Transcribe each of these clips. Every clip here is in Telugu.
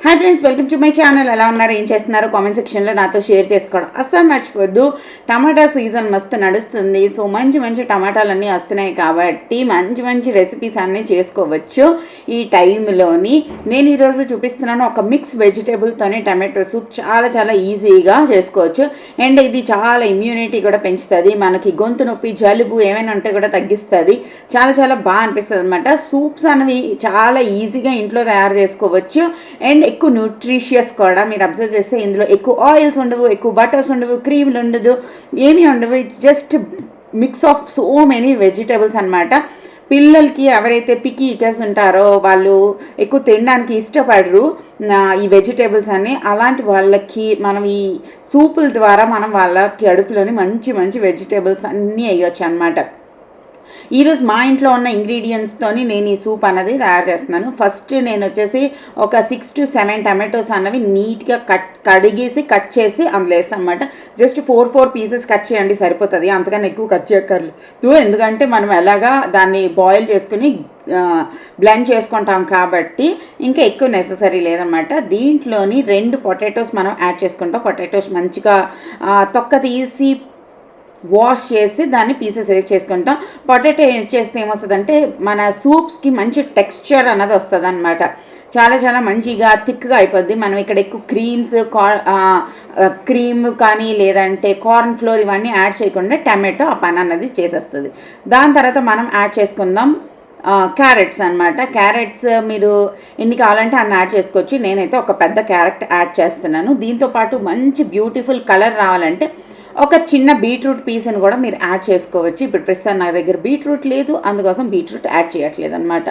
Hi friends, welcome to my channel. ఎలా ఉన్నారు, ఏం చేస్తున్నారు కామెంట్ సెక్షన్లో నాతో షేర్ చేసుకోవడం అస్సలు మర్చిపోద్దు. టమాటా సీజన్ మస్తు నడుస్తుంది. సో మంచి మంచి టమాటాలన్నీ వస్తున్నాయి కాబట్టి మంచి మంచి రెసిపీస్ అన్నీ చేసుకోవచ్చు ఈ టైంలోని. నేను ఈరోజు చూపిస్తున్నాను ఒక మిక్స్ వెజిటేబుల్తోనే టమాటో సూప్ చాలా చాలా ఈజీగా చేసుకోవచ్చు. అండ్ ఇది చాలా ఇమ్యూనిటీ కూడా పెంచుతుంది, మనకి గొంతు నొప్పి జలుబు ఏమైనా ఉంటే కూడా తగ్గిస్తుంది. చాలా చాలా బాగా అనిపిస్తుంది అనమాట. సూప్స్ అనేవి చాలా ఈజీగా ఇంట్లో తయారు చేసుకోవచ్చు అండ్ ఎక్కువ న్యూట్రిషియస్ కూడా. మీరు అబ్జర్వ్ చేస్తే ఇందులో ఎక్కువ ఆయిల్స్ ఉండవు, ఎక్కువ బటర్స్ ఉండవు, క్రీమ్లు ఉండదు, ఏమీ ఉండవు. It's just mix of so many vegetables అనమాట. పిల్లలకి ఎవరైతే పికి ఈటర్స్ ఉంటారో వాళ్ళు ఎక్కువ తినడానికి ఇష్టపడరు ఈ వెజిటేబుల్స్ అన్ని. అలాంటి వాళ్ళకి మనం ఈ సూపుల ద్వారా మనం వాళ్ళకి అడుపులోని మంచి మంచి వెజిటేబుల్స్ అన్నీ వేయొచ్చు అనమాట. ఈరోజు మా ఇంట్లో ఉన్న ఇంగ్రీడియంట్స్తోని నేను ఈ సూప్ అన్నది తయారు చేస్తున్నాను. ఫస్ట్ నేను వచ్చేసి ఒక 6 to 7 టమాటోస్ అన్నవి నీట్గా కడిగేసి కట్ చేసి అందులో వేస్తాను అనమాట. జస్ట్ 4 పీసెస్ కట్ చేయండి సరిపోతుంది, అంతకన్నా ఎక్కువ కట్ చేయక్కర్లేదు. ఎందుకంటే మనం ఎలాగా దాన్ని బాయిల్ చేసుకుని బ్లెండ్ చేసుకుంటాం కాబట్టి ఇంకా ఎక్కువ నెససరీ లేదనమాట. దీంట్లోని 2 పొటాటోస్ మనం యాడ్ చేసుకుంటాం. పొటాటోస్ మంచిగా తొక్క తీసి వాష్ చేసి దాన్ని పీసెస్ వేసి చేసుకుంటాం. పొటాటో యాడ్ చేస్తే ఏమొస్తుందంటే మన సూప్స్కి మంచి టెక్స్చర్ అన్నది వస్తుంది అనమాట. చాలా చాలా మంచిగా థిక్గా అయిపోద్ది. మనం ఇక్కడ ఎక్కువ క్రీమ్ కానీ లేదంటే కార్న్ ఫ్లోర్ ఇవన్నీ యాడ్ చేయకుండా టమాటో ఆ పని అన్నది చేసేస్తుంది. దాని తర్వాత మనం యాడ్ చేసుకుందాం క్యారెట్స్ అనమాట. క్యారెట్స్ మీరు ఎన్ని కావాలంటే అన్ని యాడ్ చేసుకోవచ్చు. నేనైతే ఒక పెద్ద క్యారెట్ యాడ్ చేస్తున్నాను. దీంతోపాటు మంచి బ్యూటిఫుల్ కలర్ రావాలంటే ఒక చిన్న బీట్రూట్ పీస్ని కూడా మీరు యాడ్ చేసుకోవచ్చు. ఇప్పుడు ప్రస్తుతం నా దగ్గర బీట్రూట్ లేదు, అందుకోసం బీట్రూట్ యాడ్ చేయట్లేదు అనమాట.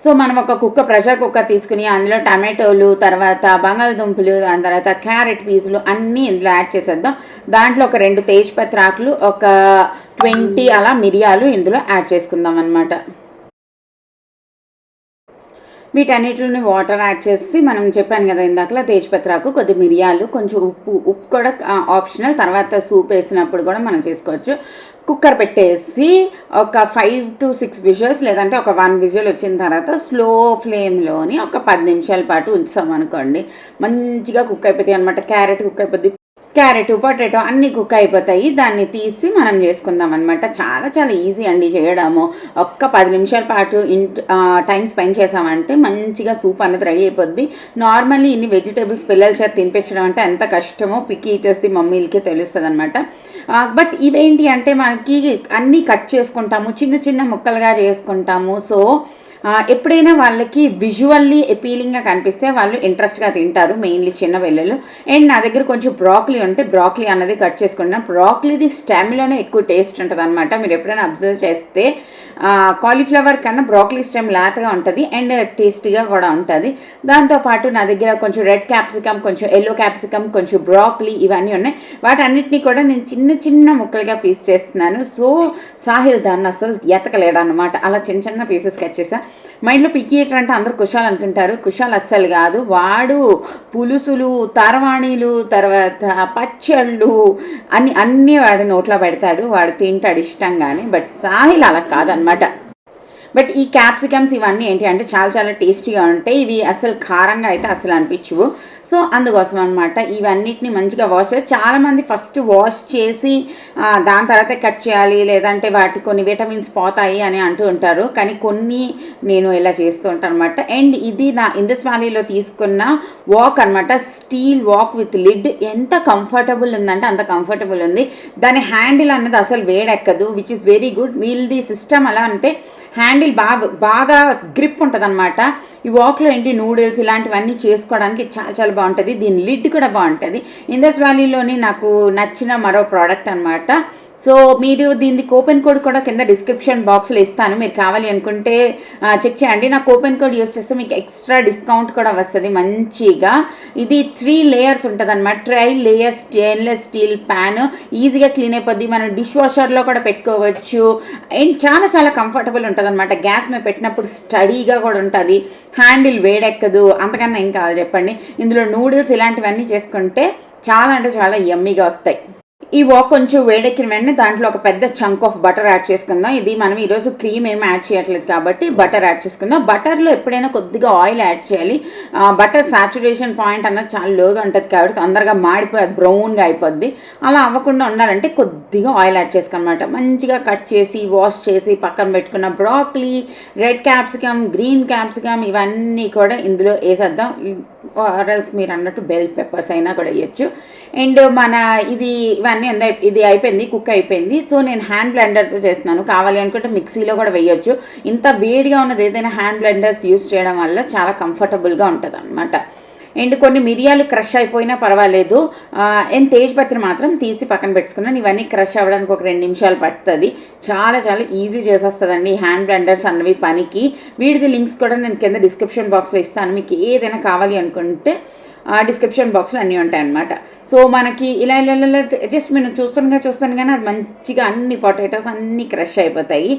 సో మనం ఒక ప్రెషర్ కుక్కర్ తీసుకుని అందులో టమాటోలు, తర్వాత బంగాళదుంపలు, దాని తర్వాత క్యారెట్ పీసులు అన్నీ ఇందులో యాడ్ చేసేద్దాం. దాంట్లో ఒక 2 తేజ్పత్రాకులు, ఒక 20 అలా మిరియాలు ఇందులో యాడ్ చేసుకుందాం అనమాట. వీటన్నిటిని వాటర్ యాడ్ చేసి మనం చెప్పాను కదా ఇందాకలా తేజ్పత్రాకు, కొద్ది మిరియాలు, కొంచెం ఉప్పు కూడా ఆప్షనల్. తర్వాత సూప్ వేసినప్పుడు కూడా మనం చేసుకోవచ్చు. కుక్కర్ పెట్టేసి ఒక 5 to 6 విజిల్స్ లేదంటే ఒక 1 విజిల్ వచ్చిన తర్వాత స్లో ఫ్లేమ్లోని ఒక 10 నిమిషాల పాటు ఉంచామనుకోండి, మంచిగా కుక్ అయిపోతాయి అనమాట. క్యారెట్ కుక్ అయిపోద్ది, క్యారెట్ పొటాటో అన్నీ కుక్ అయిపోతాయి. దాన్ని తీసి మనం చేసుకుందాం అనమాట. చాలా చాలా ఈజీ అండి చేయడము. ఒక్క 10 నిమిషాల పాటు టైం స్పెండ్ చేసామంటే మంచిగా సూప్ అనేది రెడీ అయిపోద్ది. నార్మల్లీ ఇన్ని వెజిటేబుల్స్ పిల్లల చేత తినిపించడం అంటే ఎంత కష్టమో పికి ఈటర్స్ది మమ్మీలకే తెలుస్తుంది అనమాట. బట్ ఇవేంటి అంటే మనకి అన్నీ కట్ చేసుకుంటాము, చిన్న చిన్న ముక్కలుగా చేసుకుంటాము. సో ఎప్పుడైనా వాళ్ళకి విజువల్లీ అపీలింగ్గా కనిపిస్తే వాళ్ళు ఇంట్రెస్ట్గా తింటారు, మెయిన్లీ చిన్న పిల్లలు. అండ్ నా దగ్గర కొంచెం బ్రాక్లీ ఉంటే బ్రాక్లీ అన్నది కట్ చేసుకుంటాను. బ్రాక్లీది స్టెమ్లోనే ఎక్కువ టేస్ట్ ఉంటుంది అనమాట. మీరు ఎప్పుడైనా అబ్జర్వ్ చేస్తే కాలీఫ్లవర్ కన్నా బ్రాక్లీ స్టెమ్ లేతగా ఉంటుంది అండ్ టేస్టీగా కూడా ఉంటుంది. దాంతోపాటు నా దగ్గర కొంచెం రెడ్ క్యాప్సికమ్, కొంచెం ఎల్లో క్యాప్సికమ్, కొంచెం బ్రాక్లీ ఇవన్నీ ఉన్నాయి. వాటన్నిటినీ కూడా నేను చిన్న చిన్న ముక్కలుగా పీస్ చేస్తున్నాను. సో సాహిల్ దాన్ని అసలు ఎతకలేడు అనమాట. అలా చిన్న చిన్న పీసెస్ కట్ చేసా. మా ఇంట్లో పికి ఈటర్ అంటే అందరూ కుషాల్ అనుకుంటారు. కుషాల్ అస్సలు కాదు. వాడు పులుసులు, తరవాణీలు, తర్వాత పచ్చళ్ళు అన్నీ వాడి నోట్లో పెడతాడు, వాడు తింటాడు ఇష్టంగానే. బట్ సాహిల్ అలా కాదనమాట. బట్ ఈ క్యాప్సికమ్స్ ఇవన్నీ ఏంటి అంటే చాలా చాలా టేస్టీగా ఉంటాయి. ఇవి అసలు కారంగా అయితే అసలు అనిపించవు. సో అందుకోసం అనమాట ఇవన్నిటిని మంచిగా వాష్ చేసి, చాలామంది ఫస్ట్ వాష్ చేసి దాని తర్వాతే కట్ చేయాలి, లేదంటే వాటి కొన్ని విటమిన్స్ పోతాయి అని అంటూ ఉంటారు. కానీ కొన్ని నేను ఇలా చేస్తూ ఉంటాను అనమాట. అండ్ ఇది నా ఇండస్ వ్యాలీలో తీసుకున్న వాక్ అనమాట, స్టీల్ వాక్ విత్ లిడ్. ఎంత కంఫర్టబుల్ ఉందంటే అంత కంఫర్టబుల్ ఉంది. దాని హ్యాండిల్ అన్నది అసలు వేడెక్కదు, విచ్ ఇస్ వెరీ గుడ్. వీళ్ళది సిస్టమ్ ఎలా అంటే హ్యాండిల్ బాగా గ్రిప్ ఉంటుంది అనమాట. ఈ వాక్లో ఏంటి నూడిల్స్ ఇలాంటివన్నీ చేసుకోవడానికి చాలా చాలా బాగుంటుంది. దీని లిడ్ కూడా బాగుంటుంది. ఇండస్ వ్యాలీలోని నాకు నచ్చిన మరో ప్రోడక్ట్ అనమాట. సో మీరు దీన్ని కూపన్ కోడ్ కూడా కింద డిస్క్రిప్షన్ బాక్స్లో ఇస్తాను, మీరు కావాలి అనుకుంటే చెక్ చేయండి. నా కూపన్ కోడ్ యూస్ చేస్తే మీకు ఎక్స్ట్రా డిస్కౌంట్ కూడా వస్తుంది మంచిగా. ఇది 3 లేయర్స్ ఉంటుంది అనమాట. 3 లేయర్స్ స్టెయిన్లెస్ స్టీల్ ప్యాన్, ఈజీగా క్లీన్ అయిపోద్ది. మనం డిష్ వాషర్లో కూడా పెట్టుకోవచ్చు అండ్ చాలా చాలా కంఫర్టబుల్ ఉంటుంది అనమాట. గ్యాస్ మీద పెట్టినప్పుడు స్టడీగా కూడా ఉంటుంది, హ్యాండిల్ వేడెక్కదు. అంతకన్నా ఏం కావాలి చెప్పండి. ఇందులో నూడిల్స్ ఇలాంటివన్నీ చేసుకుంటే చాలా అంటే చాలా యమ్మీగా వస్తాయి. ఈ వాక్ కొంచెం వేడెక్కిన వెంటనే దాంట్లో ఒక పెద్ద చంక్ ఆఫ్ బటర్ యాడ్ చేసుకుందాం. ఇది మనం ఈరోజు క్రీమ్ ఏమి యాడ్ చేయట్లేదు కాబట్టి బటర్ యాడ్ చేసుకుందాం. బటర్లో ఎప్పుడైనా కొద్దిగా ఆయిల్ యాడ్ చేయాలి. బటర్ సాచురేషన్ పాయింట్ అన్నది చాలా లోగా ఉంటుంది కాబట్టి తొందరగా మాడిపోయి బ్రౌన్గా అయిపోద్ది. అలా అవ్వకుండా ఉండాలంటే కొద్దిగా ఆయిల్ యాడ్ చేసుకోనమాట. మంచిగా కట్ చేసి వాష్ చేసి పక్కన పెట్టుకున్న broccoli, red capsicum, green capsicum ఇవన్నీ కూడా ఇందులో వేసేద్దాం. ఆరల్స్ మీరు అన్నట్టు బెల్ పెప్పర్స్ అయినా కూడా వేయచ్చు. అండ్ మన ఇవన్నీ ఇది అయిపోయింది, కుక్ అయిపోయింది. సో నేను హ్యాండ్ బ్లెండర్తో చేస్తున్నాను. కావాలి అనుకుంటే మిక్సీలో కూడా వేయొచ్చు. ఇంత వేడిగా ఉన్నది ఏదైనా హ్యాండ్ బ్లెండర్స్ యూస్ చేయడం వల్ల చాలా కంఫర్టబుల్గా ఉంటుంది అనమాట. అండ్ కొన్ని మిరియాలు క్రష్ అయిపోయినా పర్వాలేదు. అండ్ తేజ్పత్రి మాత్రం తీసి పక్కన పెట్టుకున్నాను. ఇవన్నీ క్రష్ అవ్వడానికి ఒక 2 నిమిషాలు పడుతుంది. చాలా చాలా ఈజీ చేసేస్తుందండి హ్యాండ్ బ్లెండర్స్ అన్నవి పనికి. వీటిది లింక్స్ కూడా నేను కింద డిస్క్రిప్షన్ బాక్స్లో ఇస్తాను. మీకు ఏదైనా కావాలి అనుకుంటే డిస్క్రిప్షన్ బాక్స్లో అన్నీ ఉంటాయి అన్నమాట. సో మనకి ఇలా జస్ట్ నేను చూస్తాను అది మంచిగా అన్ని పొటాటోస్ అన్నీ క్రష్ అయిపోతాయి.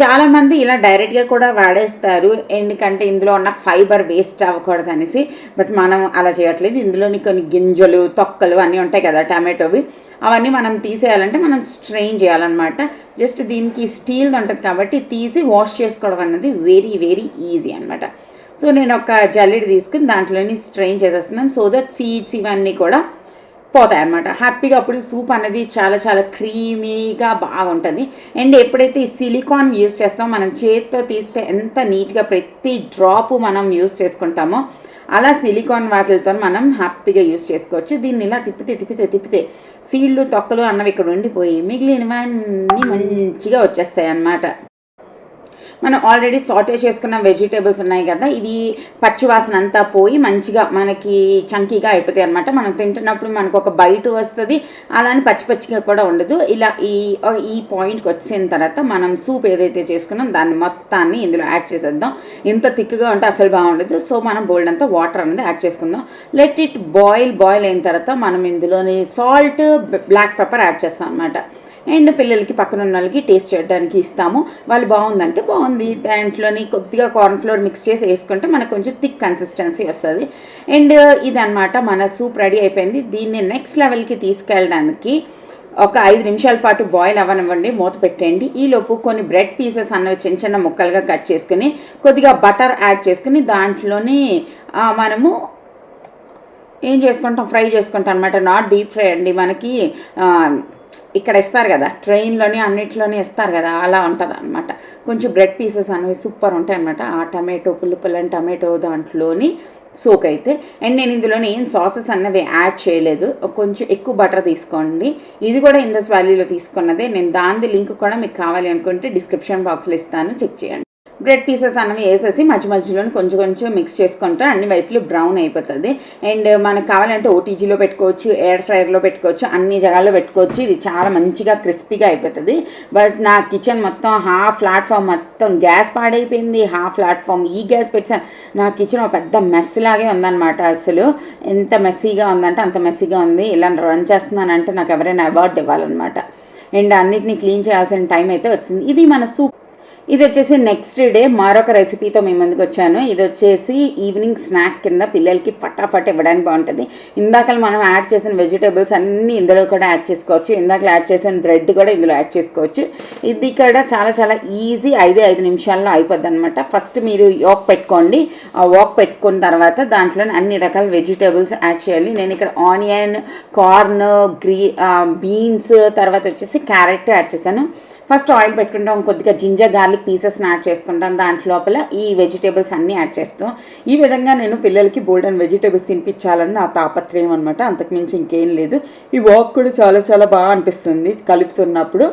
చాలామంది ఇలా డైరెక్ట్గా కూడా వాడేస్తారు, ఎందుకంటే ఇందులో ఉన్న ఫైబర్ వేస్ట్ అవ్వకూడదు అనేసి. బట్ మనం అలా చేయట్లేదు. ఇందులోని కొన్ని గింజలు, తొక్కలు అన్నీ ఉంటాయి కదా టమాటోవి, అవన్నీ మనం తీసేయాలంటే మనం స్ట్రెయిన్ చేయాలన్నమాట. జస్ట్ దీనికి స్టీల్ ఉంటుంది కాబట్టి తీసి వాష్ చేసుకోవడం అన్నది వెరీ వెరీ ఈజీ అనమాట. సో నేను ఒక జల్లెడ తీసుకుని దాంట్లోని స్ట్రెయిన్ చేసేస్తున్నాను. సో దట్ సీడ్స్ ఇవన్నీ కూడా పోతాయి అన్నమాట. హ్యాపీగా అప్పుడు సూప్ అనేది చాలా చాలా క్రీమీగా బాగుంటుంది. అండ్ ఎప్పుడైతే ఈ సిలికాన్ యూస్ చేస్తామో మనం చేతితో తీస్తే ఎంత నీట్గా ప్రతి డ్రాపు మనం యూస్ చేసుకుంటామో అలా సిలికాన్ వాటిలతో మనం హ్యాపీగా యూస్ చేసుకోవచ్చు. దీన్ని ఇలా తిప్పితే సీడ్లు, తొక్కలు అన్నవి ఇక్కడ ఉండిపోయి మిగిలినవన్నీ మంచిగా వచ్చేస్తాయి అన్నమాట. మనం ఆల్రెడీ సాటే చేసుకున్న వెజిటేబుల్స్ ఉన్నాయి కదా, ఇవి పచ్చివాసన అంతా పోయి మంచిగా మనకి చంకీగా అయిపోతాయి అనమాట. మనం తింటున్నప్పుడు మనకు ఒక బయట వస్తుంది, అలానే పచ్చిగా కూడా ఉండదు. ఇలా ఈ పాయింట్కి వచ్చిన తర్వాత మనం సూప్ ఏదైతే చేసుకున్నాం దాన్ని మొత్తాన్ని ఇందులో యాడ్ చేసేద్దాం. ఇంత థిక్గా ఉంటే అసలు బాగుండదు. సో మనం బోల్డ్ అంతా వాటర్ అనేది యాడ్ చేసుకుందాం. లెట్ ఇట్ బాయిల్ అయిన తర్వాత మనం ఇందులోని సాల్ట్, బ్లాక్ పెప్పర్ యాడ్ చేస్తాం అనమాట. అండ్ పిల్లలకి పక్కన ఉన్న వాళ్ళకి టేస్ట్ చేయడానికి ఇస్తాము. వాళ్ళు బాగుందంటే బాగుంది, దాంట్లోని కొద్దిగా కార్న్ఫ్లోర్ మిక్స్ చేసి వేసుకుంటే మనకు కొంచెం థిక్ కన్సిస్టెన్సీ వస్తుంది. అండ్ ఇదన్నమాట మన సూప్ రెడీ అయిపోయింది. దీన్ని నెక్స్ట్ లెవెల్కి తీసుకెళ్ళడానికి ఒక 5 నిమిషాల పాటు బాయిల్ అవ్వనివ్వండి, మూత పెట్టండి. ఈలోపు కొన్ని బ్రెడ్ పీసెస్ అన్నవి చిన్న చిన్న ముక్కలుగా కట్ చేసుకుని కొద్దిగా బటర్ యాడ్ చేసుకుని దాంట్లోని మనము ఏం చేసుకుంటాం, ఫ్రై చేసుకుంటాం అనమాట. నాట్ డీప్ ఫ్రై అండి. మనకి ఇక్కడ ఇస్తారు కదా ట్రైన్లోని అన్నిట్లోనే ఇస్తారు కదా, అలా ఉంటుంది అనమాట. కొంచెం బ్రెడ్ పీసెస్ అనేవి సూపర్ ఉంటాయి అనమాట. ఆ టమాటో పుల్లని టమాటో దాంట్లోని సోక్ అయితే. అండ్ నేను ఇందులోని ఏం సాసెస్ అన్నవి యాడ్ చేయలేదు. కొంచెం ఎక్కువ బటర్ తీసుకోండి. ఇది కూడా ఇందస్ వ్యాలీలో తీసుకున్నదే. నేను దాని లింక్ కూడా మీకు కావాలి అనుకుంటే డిస్క్రిప్షన్ బాక్స్లో ఇస్తాను, చెక్ చేయండి. బ్రెడ్ పీసెస్ అన్నవి వేసేసి మధ్యలోని కొంచెం మిక్స్ చేసుకుంటే అన్ని వైపులు బ్రౌన్ అయిపోతుంది. అండ్ మనకు కావాలంటే ఓటీజీలో పెట్టుకోవచ్చు, ఎయిర్ ఫ్రైయర్లో పెట్టుకోవచ్చు, అన్ని జగాల్లో పెట్టుకోవచ్చు. ఇది చాలా మంచిగా క్రిస్పీగా అయిపోతుంది. బట్ నా కిచెన్ మొత్తం హాఫ్ ప్లాట్ఫామ్ మొత్తం గ్యాస్ పాడైపోయింది. హాఫ్ ప్లాట్ఫామ్ ఈ గ్యాస్ పెట్టాను. నా కిచెన్ ఒక పెద్ద మెస్ లాగే ఉందన్నమాట. అసలు ఎంత మెస్సీగా ఉందంటే అంత మెస్సీగా ఉంది. ఇలా రన్ చేస్తున్నానంటే నాకు ఎవరైనా అవార్డు ఇవ్వాలన్నమాట. అండ్ అన్నిటినీ క్లీన్ చేయాల్సిన టైం అయితే వచ్చింది. ఇది మన సూప్. ఇది వచ్చేసి నెక్స్ట్ డే మరొక రెసిపీతో మీ ముందుకు వచ్చాను. ఇది వచ్చేసి ఈవినింగ్ స్నాక్ కింద పిల్లలకి ఫటాఫట్ ఇవ్వడానికి బాగుంటుంది. ఇందాక మనం యాడ్ చేసిన వెజిటేబుల్స్ అన్నీ ఇందులో కూడా యాడ్ చేసుకోవచ్చు. ఇందాక యాడ్ చేసిన బ్రెడ్ కూడా ఇందులో యాడ్ చేసుకోవచ్చు. ఇది కూడా చాలా చాలా ఈజీ, 5 నిమిషాల్లో అయిపోద్ది అనమాట. ఫస్ట్ మీరు వాక్ పెట్టుకోండి. ఆ వాక్ పెట్టుకున్న తర్వాత దాంట్లో అన్ని రకాల వెజిటేబుల్స్ యాడ్ చేయాలి. నేను ఇక్కడ ఆనియన్, కార్న్, బీన్స్, తర్వాత వచ్చేసి క్యారెట్ యాడ్ చేశాను. ఫస్ట్ ఆయిల్ పెట్టుకుంటాం, కొద్దిగా జింజర్ గార్లిక్ పీసెస్ని యాడ్ చేసుకుంటాం. దాంట్లోపల ఈ వెజిటేబుల్స్ అన్నీ యాడ్ చేస్తాం. ఈ విధంగా నేను పిల్లలకి బోల్డెన్ వెజిటేబుల్స్ తినిపించాలని నా తాపత్రయం అనమాట. అంతకుమించి ఇంకేం లేదు. ఈ వాక్ కూడా చాలా చాలా బాగా అనిపిస్తుంది కలుపుతున్నప్పుడు.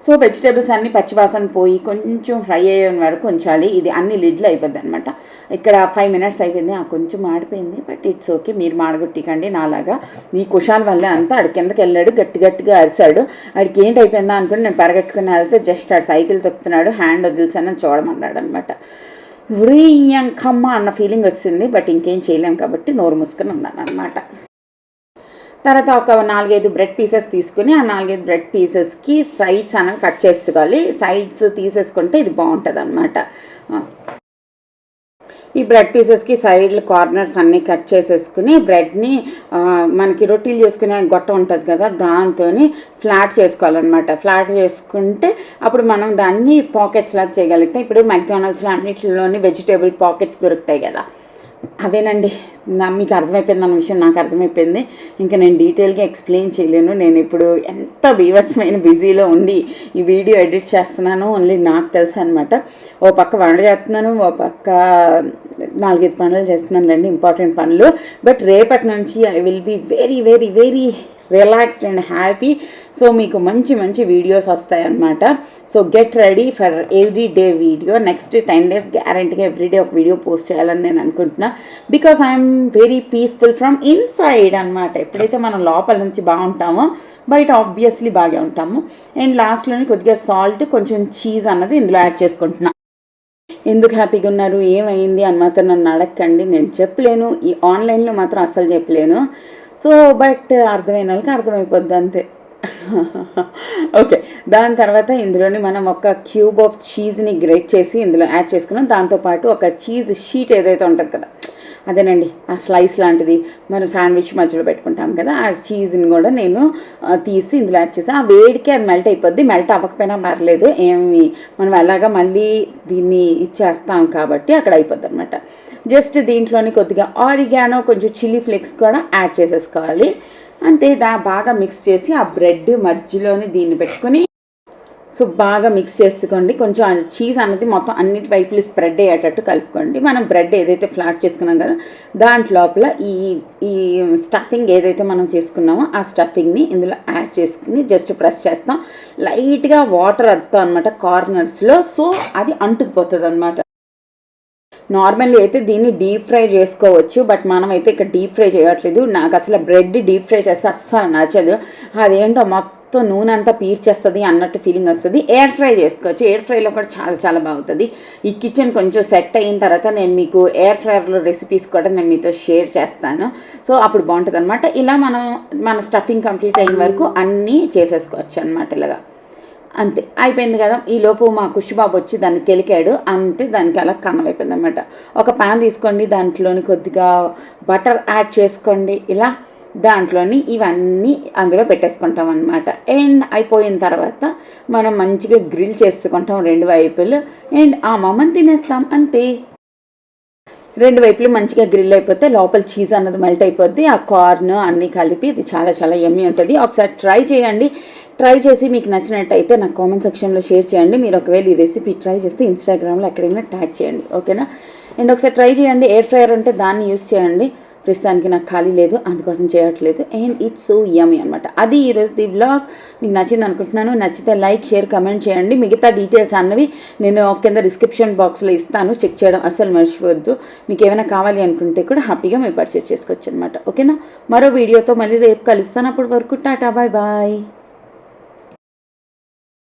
సో వెజిటేబుల్స్ అన్నీ పచ్చివాసన పోయి కొంచెం ఫ్రై అయ్యే వరకు ఉంచాలి. ఇది అన్ని లిడ్లు అయిపోద్ది అనమాట. ఇక్కడ 5 మినిట్స్ అయిపోయింది. కొంచెం మాడిపోయింది, బట్ ఇట్స్ ఓకే. మీరు మాడగొట్టికండి నాలాగా. ఈ కుషాల వల్లే అంతా ఆడి కిందకి వెళ్ళాడు, గట్టిగా అరిశాడు. ఆడికి ఏంటి అయిపోయిందా అనుకుని నేను పరిగెట్టుకుని వెళ్తే జస్ట్ ఆడు సైకిల్ తొక్కుతున్నాడు, హ్యాండ్ వదిలిసాను చూడమన్నాడు అనమాట. వ్రీయంకమ్మ అన్న ఫీలింగ్ వస్తుంది, బట్ ఇంకేం చేయలేం కాబట్టి నోరు మూసుకొని ఉన్నాను అనమాట. తర్వాత ఒక 4-5 బ్రెడ్ పీసెస్ తీసుకుని ఆ 4-5 బ్రెడ్ పీసెస్కి సైడ్స్ అనేవి కట్ చేసుకోవాలి. సైడ్స్ తీసేసుకుంటే ఇది బాగుంటుంది అనమాట. ఈ బ్రెడ్ పీసెస్కి సైడ్లు కార్నర్స్ అన్నీ కట్ చేసేసుకుని బ్రెడ్ని మనకి రొట్టెలు చేసుకునే గొట్ట ఉంటుంది కదా, దాంతో ఫ్లాట్ చేసుకోవాలన్నమాట. ఫ్లాట్ చేసుకుంటే అప్పుడు మనం దాన్ని పాకెట్స్ లాగా చేయగలుగుతాం. ఇప్పుడు మెక్డానల్డ్స్లో అన్నింటిలోని వెజిటేబుల్ పాకెట్స్ దొరుకుతాయి కదా, అవేనండి. మీకు అర్థమైపోయింది అన్న విషయం నాకు అర్థమైపోయింది. ఇంకా నేను డీటెయిల్గా ఎక్స్ప్లెయిన్ చేయలేను. నేను ఇప్పుడు ఎంత బీభత్సమైన బిజీలో ఉండి ఈ వీడియో ఎడిట్ చేస్తున్నాను ఓన్లీ నాకు తెలుసు అనమాట. ఓ పక్క వంట చేస్తున్నాను, ఓ పక్క 4-5 పనులు చేస్తున్నానులేండి, ఇంపార్టెంట్ పనులు. బట్ రేపటి నుంచి I will be very very very relaxed and happy. So మీకు మంచి మంచి వీడియోస్ వస్తాయన్నమాట. So get ready for every day video. Next 10 days గ్యారంటీగా ఎవ్రీడే ఒక వీడియో పోస్ట్ చేయాలని నేను అనుకుంటున్నా. Because I'm very peaceful from inside అనమాట. ఎప్పుడైతే మనం లోపల నుంచి బాగుంటామో బయట ఆబ్వియస్లీ బాగా ఉంటాము. అండ్ లాస్ట్లోని కొద్దిగా సాల్ట్, కొంచెం చీజ్ అన్నది ఇందులో యాడ్ చేసుకుంటున్నా. ఎందుకు హ్యాపీగా ఉన్నారు, ఏమైంది అని మాత్రం నన్ను అడగండి, నేను చెప్పలేను. ఈ ఆన్లైన్లో మాత్రం అస్సలు చెప్పలేను. సో బట్ అర్థమైన వాళ్ళకి అర్థమైపోద్ది అంతే. ఓకే, దాని తర్వాత ఇందులోని మనం ఒక క్యూబ్ ఆఫ్ చీజ్ని గ్రేట్ చేసి ఇందులో యాడ్ చేసుకున్నాం. దాంతోపాటు ఒక చీజ్ షీట్ ఏదైతే ఉంటుంది కదా, అదేనండి ఆ స్లైస్ లాంటిది మనం శాండ్విచ్ మధ్యలో పెట్టుకుంటాం కదా, ఆ చీజ్ని కూడా నేను తీసి ఇందులో యాడ్ చేసి ఆ వేడికి అది మెల్ట్ అయిపోద్ది. మెల్ట్ అవ్వకపోయినా పర్లేదు, ఏమి మనం ఎలాగా మళ్ళీ దీన్ని ఇచ్చేస్తాం కాబట్టి అక్కడ అయిపోద్ది అనమాట. జస్ట్ దీంట్లోని కొద్దిగా ఆరిగానో, కొంచెం చిల్లీ ఫ్లేక్స్ కూడా యాడ్ చేసేసుకోవాలి అంతే. బాగా మిక్స్ చేసి ఆ బ్రెడ్ మధ్యలోని దీన్ని పెట్టుకుని సో బాగా మిక్స్ చేసుకోండి. కొంచెం చీజ్ అన్నది మొత్తం అన్నిటి వైపులు స్ప్రెడ్ అయ్యేటట్టు కలుపుకోండి. మనం బ్రెడ్ ఏదైతే ఫ్లాట్ చేసుకున్నాం కదా, దాంట్లోపల ఈ స్టఫింగ్ ఏదైతే మనం చేసుకున్నామో ఆ స్టఫింగ్ని ఇందులో యాడ్ చేసుకుని జస్ట్ ప్రెస్ చేస్తాం. లైట్గా వాటర్ వస్తాం అనమాట కార్నర్స్లో. సో అది అంటుకుపోతుంది అనమాట. నార్మల్లీ అయితే దీన్ని డీప్ ఫ్రై చేసుకోవచ్చు, బట్ మనం అయితే ఇక్కడ డీప్ ఫ్రై చేయట్లేదు. నాకు అసలు బ్రెడ్ డీప్ ఫ్రై చేస్తే అస్సలు నచ్చదు. అదేంటో మొత్తం నూనె అంతా పీల్చేస్తుంది అన్నట్టు ఫీలింగ్ వస్తుంది. ఎయిర్ ఫ్రై చేసుకోవచ్చు, ఎయిర్ ఫ్రైలో కూడా చాలా చాలా బాగుంటుంది. ఈ కిచెన్ కొంచెం సెట్ అయిన తర్వాత నేను మీకు ఎయిర్ ఫ్రైయర్లో రెసిపీస్ కూడా నేను మీతో షేర్ చేస్తాను. సో అప్పుడు బాగుంటుంది అనమాట. ఇలా మన స్టఫింగ్ కంప్లీట్ అయిన వరకు అన్నీ చేసేసుకోవచ్చు అనమాట. ఇలాగా అంతే అయిపోయింది కదా. ఈలోపు మా కుషిబాబు వచ్చి దాన్ని కెలికాడు అంతే, దానికి అలా కన్నమైపోయింది అనమాట. ఒక ప్యాన్ తీసుకోండి, దాంట్లోని కొద్దిగా బటర్ యాడ్ చేసుకోండి. ఇలా దాంట్లోని ఇవన్నీ అందులో పెట్టేసుకుంటాం అనమాట. అండ్ అయిపోయిన తర్వాత మనం మంచిగా గ్రిల్ చేసుకుంటాం 2 వైపులు. అండ్ ఆ మమ్మని తినేస్తాం అంతే. 2 వైపులు మంచిగా గ్రిల్ అయిపోతే లోపల చీజ్ అన్నది మెల్ట్ అయిపోద్ది. ఆ కార్న్ అన్నీ కలిపి ఇది చాలా చాలా యమ్మీ ఉంటుంది. ఒకసారి ట్రై చేయండి. ట్రై చేసి మీకు నచ్చినట్టయితే నాకు కామెంట్ సెక్షన్లో షేర్ చేయండి. మీరు ఒకవేళ ఈ రెసిపీ ట్రై చేస్తే ఇన్స్టాగ్రామ్లో ఎక్కడైనా ట్యాగ్ చేయండి, ఓకేనా? అండ్ ఒకసారి ట్రై చేయండి. ఎయిర్ ఫ్రైయర్ ఉంటే దాన్ని యూస్ చేయండి. ప్రస్తుతానికి నాకు ఖాళీ లేదు, అందుకోసం చేయట్లేదు. అండ్ ఇట్స్ సో యమ్మీ అనమాట. అది ఈరోజు ది వ్లాగ్. మీకు నచ్చింది అనుకుంటున్నాను. నచ్చితే లైక్, షేర్, కమెంట్ చేయండి. మిగతా డీటెయిల్స్ అన్నవి నేను కింద డిస్క్రిప్షన్ బాక్స్లో ఇస్తాను, చెక్ చేయడం అస్సలు మర్చిపోవద్దు. మీకు ఏమైనా కావాలి అనుకుంటే కూడా హ్యాపీగా మీరు పర్చేస్ చేసుకోవచ్చు అనమాట, ఓకేనా? మరో వీడియోతో మళ్ళీ రేపు కలుస్తాను. అప్పటి వరకు టాటా, బాయ్ బాయ్.